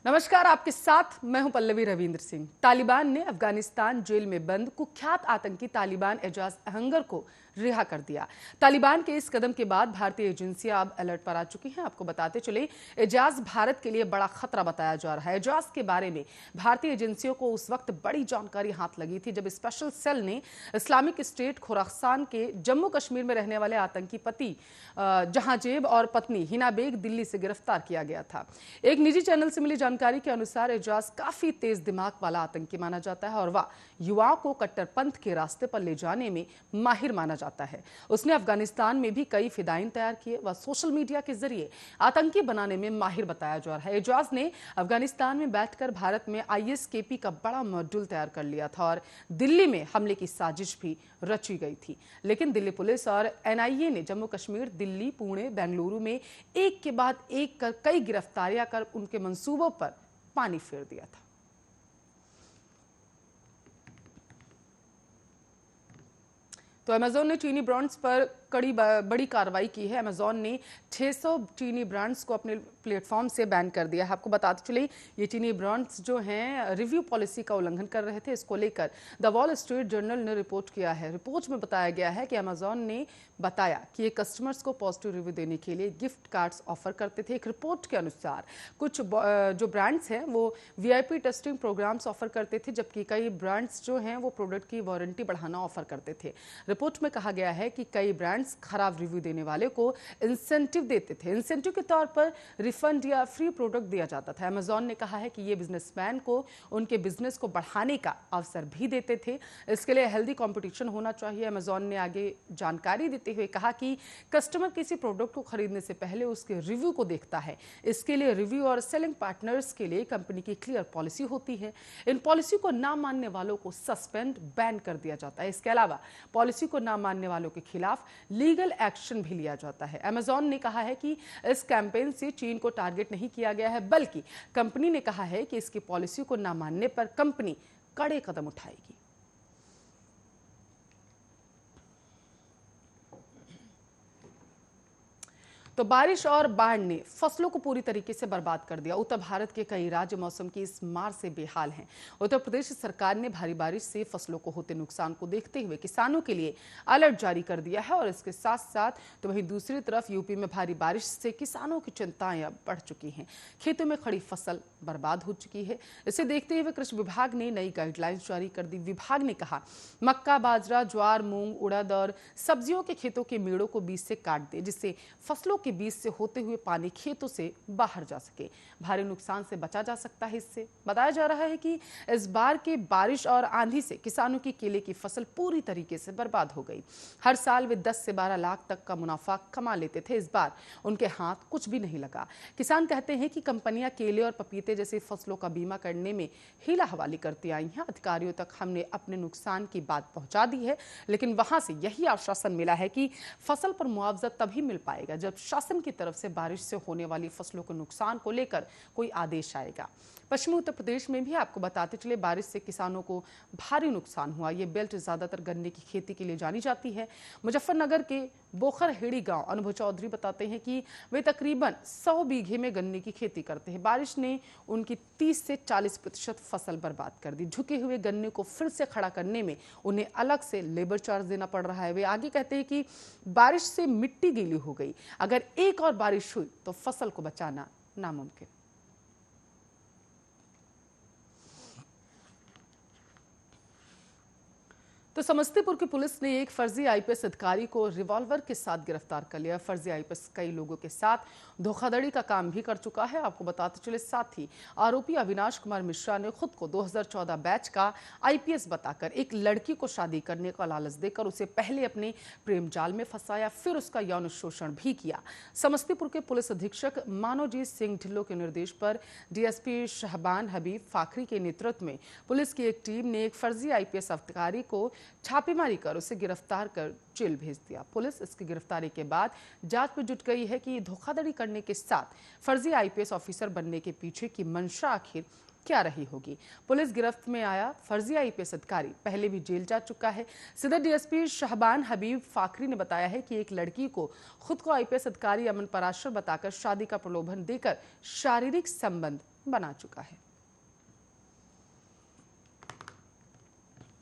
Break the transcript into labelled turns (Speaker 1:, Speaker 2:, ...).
Speaker 1: नमस्कार, आपके साथ मैं हूं पल्लवी रविंद्र सिंह। तालिबान ने अफगानिस्तान जेल में बंद कुख्यात आतंकी तालिबान एजाज अहंगर को रिहा कर दिया। तालिबान के इस कदम के बाद भारतीय एजेंसियां अब अलर्ट पर आ चुकी हैं। आपको बताते चले, एजाज भारत के लिए बड़ा खतरा बताया जा रहा है। एजाज के बारे में भारतीय एजेंसियों को उस वक्त बड़ी जानकारी हाथ लगी थी जब स्पेशल सेल ने इस्लामिक स्टेट खुरासान के जम्मू कश्मीर में रहने वाले आतंकी पति जहांजेब और पत्नी हिना बेग दिल्ली से गिरफ्तार किया गया था। एक निजी चैनल से मिली जानकारी के अनुसार एजाज काफी तेज दिमाग वाला आतंकी माना जाता है और वह युवाओं को कट्टरपंथ के रास्ते पर ले जाने में माहिर माना जाता है। उसने अफगानिस्तान में भी कई फिदाइन तैयार किए। वह सोशल मीडिया के जरिए आतंकी बनाने में माहिर बताया जा रहा है। एजाज ने अफगानिस्तान में बैठकर भारत में आईएसकेपी का बड़ा मॉड्यूल तैयार कर लिया था और दिल्ली में हमले की साजिश भी रची गई थी। लेकिन दिल्ली पुलिस और एनआईए ने जम्मू कश्मीर, दिल्ली, पुणे, बेंगलुरु में एक के बाद एक कर कई गिरफ्तारियां कर उनके मंसूबों पर पानी फेर दिया था। तो अमेजॉन ने चीनी ब्रांड्स पर बड़ी कार्रवाई की है। अमेजॉन ने 600 चीनी ब्रांड्स को अपने प्लेटफॉर्म से बैन कर दिया है। आपको बताते चले, ये चीनी ब्रांड्स जो हैं रिव्यू पॉलिसी का उल्लंघन कर रहे थे। इसको लेकर द वॉल स्ट्रीट जर्नल ने रिपोर्ट किया है। रिपोर्ट में बताया गया है कि अमेजॉन ने बताया कि ये कस्टमर्स को पॉजिटिव रिव्यू देने के लिए गिफ्ट कार्ड्स ऑफर करते थे। एक रिपोर्ट के अनुसार कुछ जो ब्रांड्स हैं वो वीआईपी टेस्टिंग प्रोग्राम्स ऑफर करते थे, जबकि कई ब्रांड्स जो हैं वो प्रोडक्ट की वारंटी बढ़ाना ऑफर करते थे। रिपोर्ट में कहा गया है कि कई ब्रांड्स खराब रिव्यू देने वाले को इंसेंटिव देते थे। इंसेंटिव के तौर पर रिफंड या फ्री प्रोडक्ट दिया जाता था। अमेजॉन ने कहा है कि ये बिजनेसमैन को उनके बिजनेस को बढ़ाने का अवसर भी देते थे। इसके लिए हेल्दी कंपटीशन होना चाहिए। अमेजॉन ने आगे जानकारी देते हुए कहा कि कस्टमर किसी प्रोडक्ट को खरीदने से पहले उसके रिव्यू को देखता है। इसके लिए रिव्यू और सेलिंग पार्टनर्स के लिए कंपनी की क्लियर पॉलिसी होती है। इन पॉलिसी को ना मानने वालों को सस्पेंड, बैन कर दिया जाता है। इसके अलावा पॉलिसी को ना मानने वालों के खिलाफ लीगल एक्शन भी लिया जाता है। अमेजॉन ने कहा है कि इस कैंपेन से चीन को टारगेट नहीं किया गया है, बल्कि कंपनी ने कहा है कि इसकी पॉलिसी को ना मानने पर कंपनी कड़े कदम उठाएगी। तो बारिश और बाढ़ ने फसलों को पूरी तरीके से बर्बाद कर दिया। उत्तर भारत के कई राज्य मौसम की इस मार से बेहाल हैं। उत्तर प्रदेश सरकार ने भारी बारिश से फसलों को होते नुकसान को देखते हुए किसानों के लिए अलर्ट जारी कर दिया है और इसके साथ साथ तो वहीं दूसरी तरफ यूपी में भारी बारिश से किसानों की चिंताएं अब बढ़ चुकी हैं। खेतों में खड़ी फसल बर्बाद हो चुकी है। इसे देखते हुए कृषि विभाग ने नई गाइडलाइंस जारी कर दी। विभाग ने कहा मक्का, बाजरा, ज्वार, मूंग, उड़द और सब्जियों के खेतों के मेड़ों को बीज से काट दे, जिससे फसलों के बीच से होते हुए पानी खेतों से बाहर जा सके। भारी नुकसान से बचा जा सकता है। इससे बताया जा रहा है कि इस बार के बारिश और आंधी से किसानों की केले की फसल पूरी तरीके से बर्बाद हो गई। हर साल वे 10 से 12 लाख तक का मुनाफा कमा लेते थे। इस बार उनके हाथ कुछ भी नहीं लगा। किसान कहते हैं कि कंपनियां केले और पपीते जैसी फसलों का बीमा करने में हीला हवाली करती आई हैं। अधिकारियों तक हमने अपने नुकसान की बात पहुंचा दी है, लेकिन वहां से यही आश्वासन मिला है कि फसल पर मुआवजा तभी मिल पाएगा जब शासन की तरफ से बारिश से होने वाली फसलों के नुकसान को लेकर कोई आदेश आएगा। पश्चिमी उत्तर प्रदेश में भी आपको बताते चले, बारिश से किसानों को भारी नुकसान हुआ। ये बेल्ट ज्यादातर गन्ने की खेती के लिए जानी जाती है। मुजफ्फरनगर के बोखरहेड़ी गांव अनुभव चौधरी बताते हैं कि वे तकरीबन 100 बीघे में गन्ने की खेती करते हैं। बारिश ने उनकी 30 से 40% फसल बर्बाद कर दी। झुके हुए गन्ने को फिर से खड़ा करने में उन्हें अलग से लेबर चार्ज देना पड़ रहा है। वे आगे कहते हैं कि बारिश से मिट्टी गीली हो गई। अगर एक और बारिश हुई तो फसल को बचाना नामुमकिन। तो समस्तीपुर की पुलिस ने एक फर्जी आईपीएस अधिकारी को रिवॉल्वर के साथ गिरफ्तार कर लिया। फर्जी आईपीएस कई लोगों के साथ धोखाधड़ी का काम भी कर चुका है। आपको बताते चले, साथ ही आरोपी अविनाश कुमार मिश्रा ने खुद को 2014 बैच का आईपीएस बताकर एक लड़की को शादी करने का लालच देकर उसे पहले अपने प्रेम जाल में फंसाया, फिर उसका यौन शोषण भी किया। समस्तीपुर के पुलिस अधीक्षक मानवजीत सिंह ढिल्लों के निर्देश पर डीएसपी शहबान हबीब फाखरी के नेतृत्व में पुलिस की एक टीम ने एक फर्जी आईपीएस अधिकारी को छापेमारी कर उसे गिरफ्तार कर जेल भेज दिया। पुलिस इसकी गिरफ्तारी के बाद जांच में जुट गई है कि धोखाधड़ी करने के साथ फर्जी आईपीएस ऑफिसर बनने के पीछे की मंशा आखिर क्या रही होगी। पुलिस गिरफ्त में आया फर्जी आईपीएस अधिकारी पहले भी जेल जा चुका है। सदर डीएसपी शाहबान हबीब फाखरी ने बताया है कि एक लड़की को खुद को आईपीएस अधिकारी अमन पराशर बताकर शादी का प्रलोभन देकर शारीरिक संबंध बना चुका है।